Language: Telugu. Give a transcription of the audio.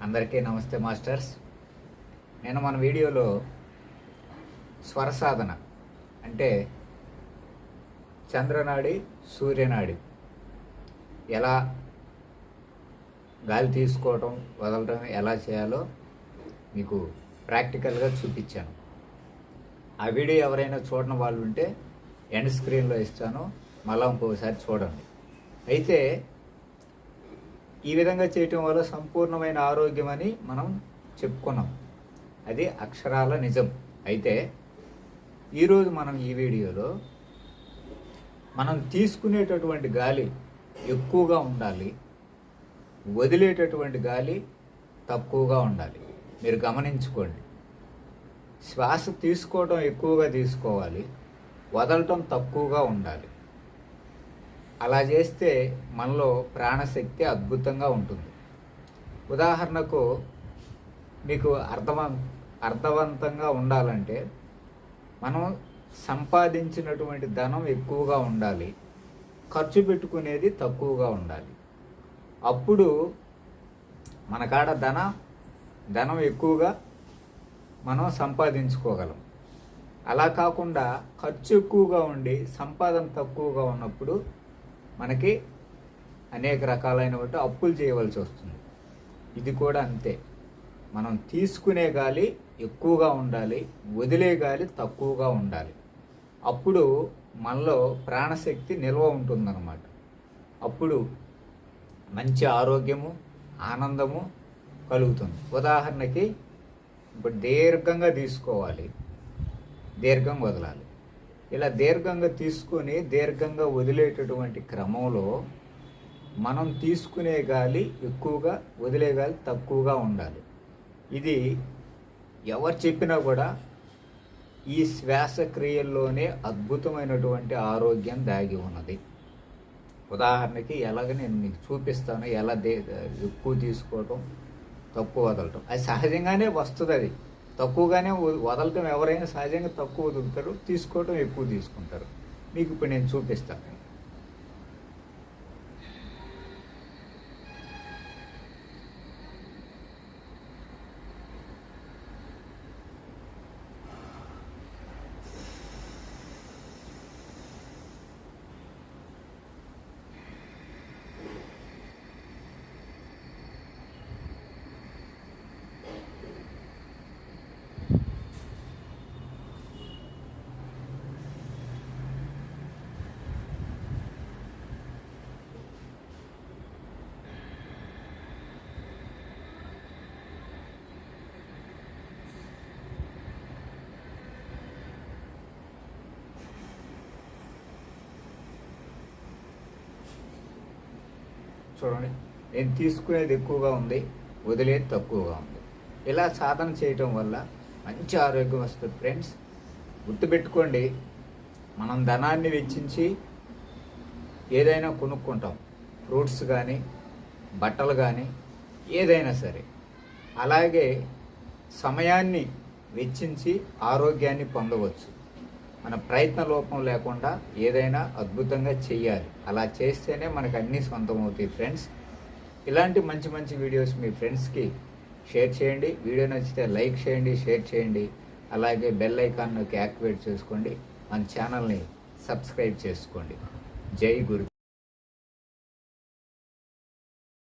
అందరికీ నమస్తే మాస్టర్స్. నేను మన వీడియోలో స్వర సాధన అంటే చంద్రనాడి సూర్యనాడి ఎలా గాలి తీసుకోవటం వదలటం ఎలా చేయాలో మీకు ప్రాక్టికల్గా చూపించాను. ఆ వీడియో ఎవరైనా చూడని వాళ్ళు ఉంటే ఎండ్ స్క్రీన్లో ఇస్తాను, మళ్ళీ ఇంకోసారి చూడండి. అయితే ఈ విధంగా చేయటం వల్ల సంపూర్ణమైన ఆరోగ్యం అని మనం చెప్పుకున్నాం. అది అక్షరాల నిజం. అయితే ఈరోజు మనం ఈ వీడియోలో మనం తీసుకునేటటువంటి గాలి ఎక్కువగా ఉండాలి, వదిలేటటువంటి గాలి తక్కువగా ఉండాలి. మీరు గమనించుకోండి. శ్వాస తీసుకోవడం ఎక్కువగా తీసుకోవాలి, వదలటం తక్కువగా ఉండాలి. అలా చేస్తే మనలో ప్రాణశక్తి అద్భుతంగా ఉంటుంది. ఉదాహరణకు మీకు అర్థవంతంగా ఉండాలంటే మనం సంపాదించినటువంటి ధనం ఎక్కువగా ఉండాలి, ఖర్చు పెట్టుకునేది తక్కువగా ఉండాలి. అప్పుడు మన కాడ ధనం ఎక్కువగా మనం సంపాదించుకోగలం. అలా కాకుండా ఖర్చు ఎక్కువగా ఉండి సంపాదన తక్కువగా ఉన్నప్పుడు మనకి అనేక రకాలైనటువంటి అప్పులు చేయవలసి వస్తుంది. ఇది కూడా అంతే. మనం తీసుకునే గాలి ఎక్కువగా ఉండాలి, వదిలే గాలి తక్కువగా ఉండాలి. అప్పుడు మనలో ప్రాణశక్తి నిల్వ ఉంటుందన్నమాట. అప్పుడు మంచి ఆరోగ్యము, ఆనందము కలుగుతుంది. ఉదాహరణకి ఇప్పుడు దీర్ఘంగా తీసుకోవాలి, దీర్ఘంగా వదలాలి. ఇలా దీర్ఘంగా తీసుకొని దీర్ఘంగా వదిలేటటువంటి క్రమంలో మనం తీసుకునే గాలి ఎక్కువగా, వదిలే గాలి తక్కువగా ఉండాలి. ఇది ఎవరు చెప్పినా కూడా ఈ శ్వాసక్రియల్లోనే అద్భుతమైనటువంటి ఆరోగ్యం దాగి ఉన్నది. ఉదాహరణకి ఎలాగ నేను మీకు చూపిస్తాను, ఎలా ఎక్కువ తీసుకోవటం, తక్కువ వదలటం. అది సహజంగానే వస్తుంది. అది తక్కువగానే వదలటం ఎవరైనా సహజంగా తక్కువ వదులుతారు, తీసుకోవటం ఎక్కువ తీసుకుంటారు. మీకు ఇప్పుడు నేను చూపిస్తాను. చూడండి, నేను తీసుకునేది ఎక్కువగా ఉంది, వదిలేది తక్కువగా ఉంది. ఇలా సాధన చేయటం వల్ల మంచి ఆరోగ్యం వస్తుంది. ఫ్రెండ్స్, గుర్తుపెట్టుకోండి, మనం ధనాన్ని వెచ్చించి ఏదైనా కొనుక్కుంటాం, ఫ్రూట్స్ కానీ, బట్టలు కానీ, ఏదైనా సరే. అలాగే సమయాన్ని వెచ్చించి ఆరోగ్యాన్ని పొందవచ్చు. మన ప్రయత్న లోపం లేకుండా ఏదైనా అద్భుతంగా చెయ్యాలి. అలా చేస్తేనే మనకు అన్నీ సొంతం అవుతాయి. ఫ్రెండ్స్, ఇలాంటి మంచి మంచి వీడియోస్ మీ ఫ్రెండ్స్కి షేర్ చేయండి. వీడియో నచ్చితే లైక్ చేయండి, షేర్ చేయండి. అలాగే బెల్ ఐకాన్కి యాక్టివేట్ చేసుకోండి. మన ఛానల్ని సబ్స్క్రైబ్ చేసుకోండి. జై గురు.